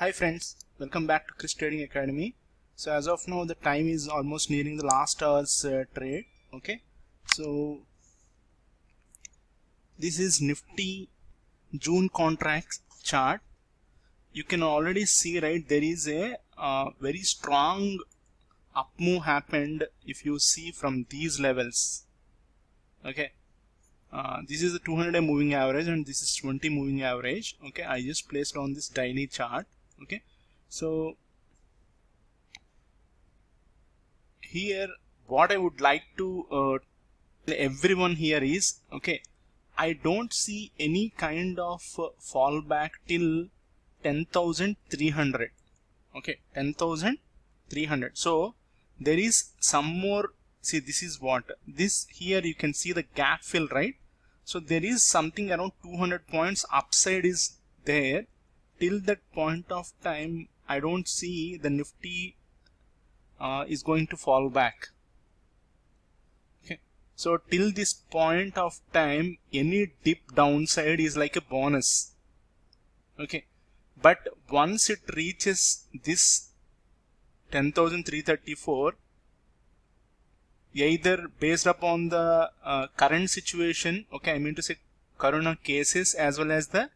Hi friends, welcome back to Chris Trading Academy. So as of now the time is almost nearing the last hour's trade. Okay, so this is Nifty June contracts chart. You can already see, right, there is a very strong up move happened if you see from these levels. Okay, this is the 200 moving average and this is 20 moving average. Okay, I just placed on this daily chart. Okay, so here what I would like to tell everyone here is, okay, I don't see any kind of fallback till 10,300. Okay, 10,300. So there is some more. See, this is what this here you can see the gap fill, right? So there is something around 200 points upside is there. Till that point of time I don't see the Nifty is going to fall back. Okay, so till this point of time any dip downside is like a bonus. Okay, but once it reaches this 10,334, either based upon the current situation, okay, I mean to say corona cases as well as the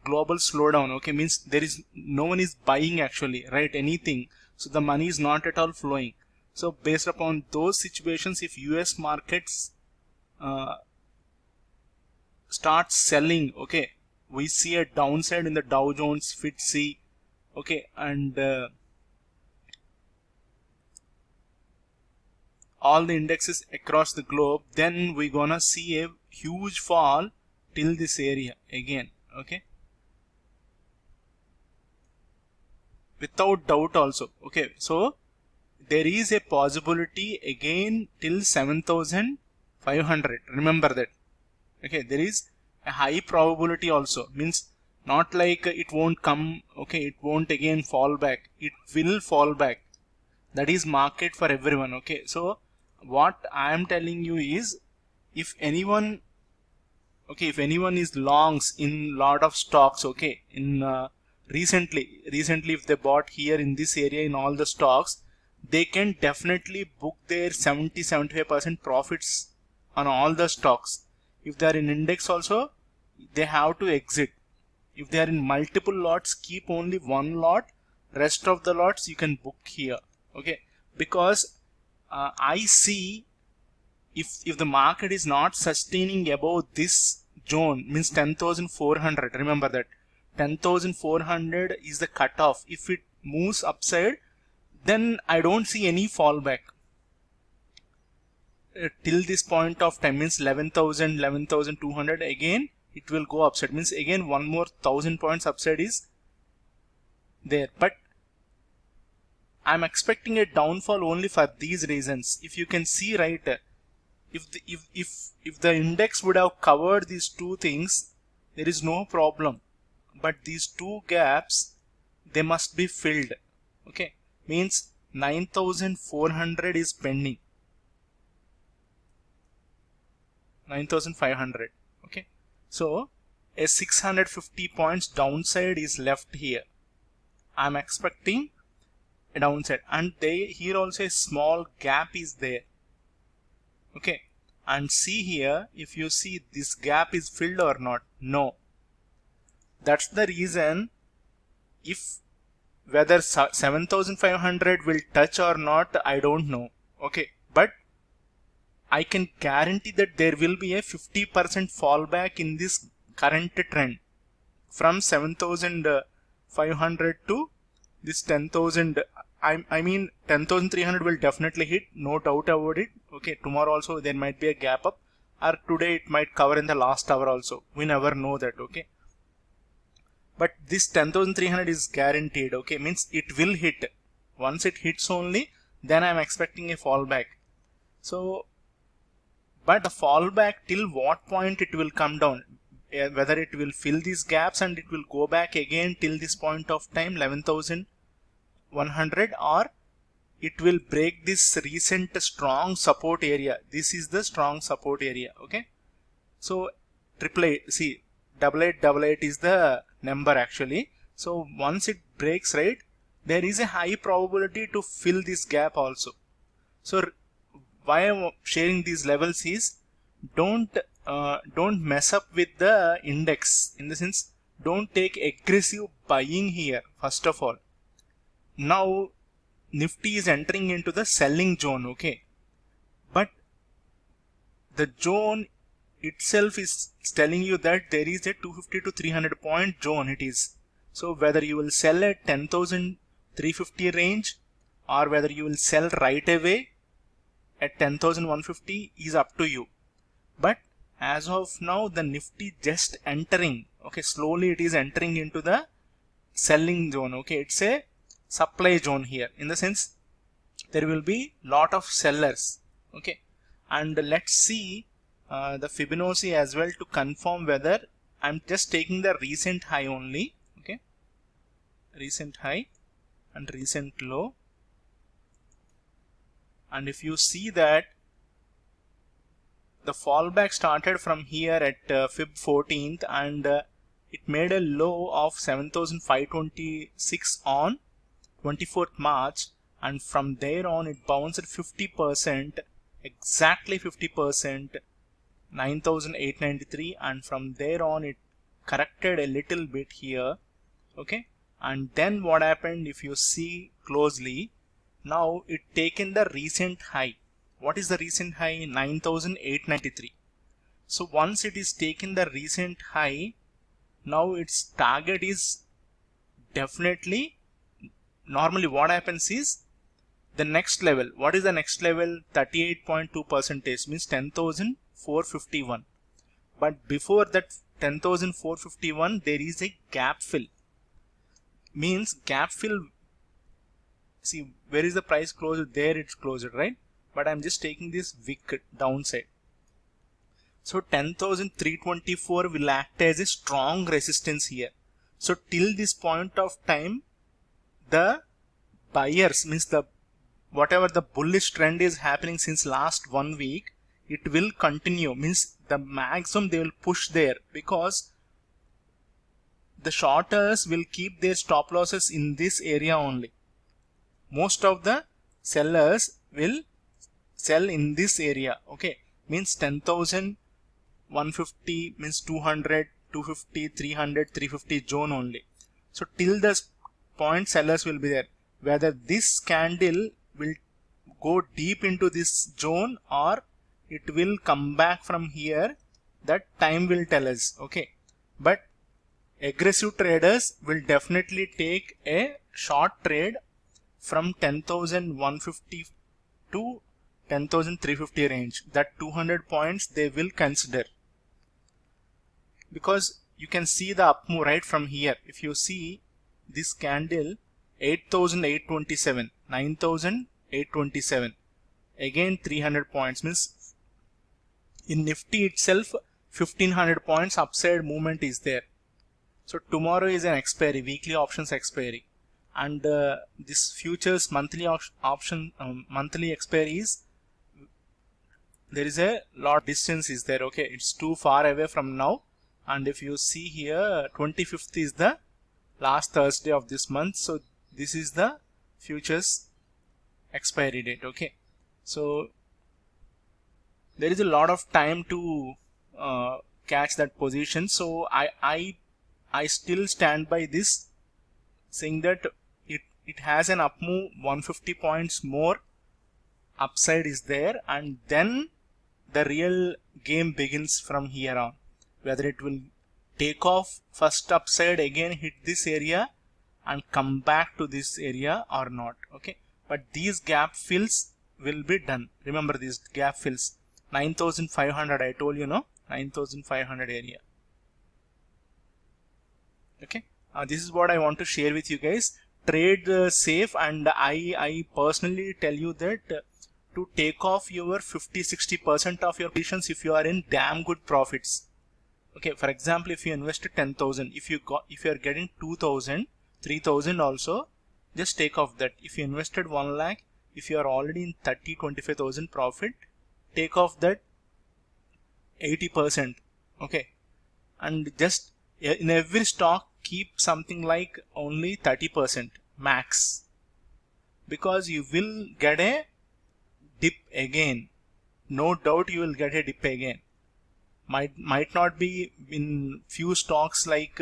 global slowdown, okay, means there is no one is buying actually, right, anything, so the money is not at all flowing. So based upon those situations, if US markets start selling, okay, we see a downside in the Dow Jones, FTSE, okay, and all the indexes across the globe, then we gonna see a huge fall till this area again. Okay, without doubt also. Okay, so there is a possibility again till 7,500. Remember that. Okay, there is a high probability also, means not like it won't come, okay, it won't again fall back, it will fall back. That is market for everyone. Okay, so what I am telling you is, if anyone, okay, if anyone is longs in lot of stocks, okay, in recently if they bought here in this area in all the stocks, they can definitely book their 70-75% profits on all the stocks. If they are in index also, they have to exit. If they are in multiple lots, keep only one lot, rest of the lots you can book here. Okay, because I see if the market is not sustaining above this zone, means 10,400, remember that 10,400 is the cutoff. If it moves upside, then I don't see any fallback till this point of time, means 11,000, 11,200, again it will go upside, means again one more 1,000 points upside is there. But I'm expecting a downfall only for these reasons. If you can see, right, if the index would have covered these two things, there is no problem, but these two gaps, they must be filled. Okay, means 9,400 is pending, 9,500. okay, so a 650 points downside is left here. I'm expecting a downside, and here also a small gap is there. Okay, and see here, if you see this gap is filled or not. No, that's the reason, if whether 7,500 will touch or not, I don't know. Okay, but I can guarantee that there will be a 50% fallback in this current trend from 7,500 to this 10,000. I mean 10,300 will definitely hit, no doubt about it. Okay, tomorrow also there might be a gap up, or today it might cover in the last hour also, we never know that. Okay, but this 10,300 is guaranteed. Okay, means it will hit. Once it hits only, then I'm expecting a fallback. So but the fallback till what point it will come down, whether it will fill these gaps and it will go back again till this point of time 11,100, or it will break this recent strong support area. This is the strong support area. Okay, so triple 8, see, 8888 is the number actually. So once it breaks, right, there is a high probability to fill this gap also. So why I'm sharing these levels is don't mess up with the index, in the sense don't take aggressive buying here. First of all, now Nifty is entering into the selling zone, okay, but the zone itself is telling you that there is a 250 to 300 point zone it is. So whether you will sell at 10,350 range or whether you will sell right away at 10,150 is up to you. But as of now the Nifty just entering, okay, slowly it is entering into the selling zone, okay. It's a supply zone here, in the sense there will be lot of sellers, okay. And let's see the Fibonacci as well to confirm whether I'm just taking the recent high only, okay, recent high and recent low. And if you see that the fallback started from here at Fib 14th, and it made a low of 7,526 on 24th March, and from there on it bounced 50%, exactly 50%, 9,893, and from there on it corrected a little bit here, okay. And then what happened, if you see closely, now it taken the recent high. What is the recent high? 9,893. So once it is taken the recent high, now its target is definitely, normally what happens is the next level. What is the next level? 38.2% means 10,451. But before that 10,451 there is a gap fill. Means gap fill, see where is the price closed? There it's closed, right? But I'm just taking this wick downside. So 10,324 will act as a strong resistance here. So till this point of time the buyers, means the whatever the bullish trend is happening since last 1 week, it will continue, means the maximum they will push there, because the shorters will keep their stop losses in this area only. Most of the sellers will sell in this area, okay. Means 10,150 means 200, 250, 300, 350 zone only. So till this point sellers will be there. Whether this candle will go deep into this zone or it will come back from here, that time will tell us, okay. But aggressive traders will definitely take a short trade from 10,150 to 10,350 range. That 200 points they will consider, because you can see the up move right from here. If you see this candle, 8,827, 9,827, again 300 points, means in Nifty itself 1500 points upside movement is there. So tomorrow is an expiry, weekly options expiry, and this futures monthly option monthly expiry is, there is a lot distance is there, okay. It's too far away from now. And if you see here, 25th is the last Thursday of this month, so this is the futures expiry date, okay. So there is a lot of time to catch that position. So I still stand by this, saying that it has an up move 150 points more upside is there, and then the real game begins from here on. Whether it will take off first upside, again hit this area and come back to this area or not, okay. But these gap fills will be done. Remember these gap fills, 9,500 I told you, no, 9,500 area, okay. This is what I want to share with you guys. Trade safe, and I personally tell you that to take off your 50-60% of your positions if you are in damn good profits. Okay, for example, if you invested 10,000, if you are getting 2,000, 3,000 also, just take off that. If you invested 1 lakh, if you are already in 25,000 profit, take off that 80%, okay. And just in every stock keep something like only 30% max, because you will get a dip again. No doubt you will get a dip again. Might not be in few stocks like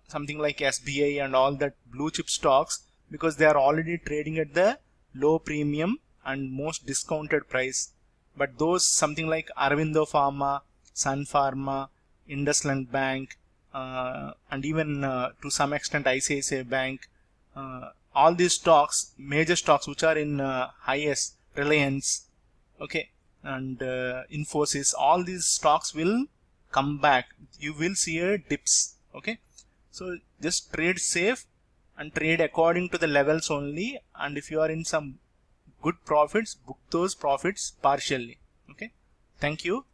something like SBI and all that blue chip stocks, because they are already trading at the low premium and most discounted price. But those something like Aurobindo Pharma, Sun Pharma, IndusInd Bank, and even to some extent ICICI Bank, all these stocks, major stocks which are in highest, Reliance, okay, and Infosys, all these stocks will come back. You will see a dips. Okay, so just trade safe and trade according to the levels only, and if you are in some good profits, book those profits partially. Okay, thank you.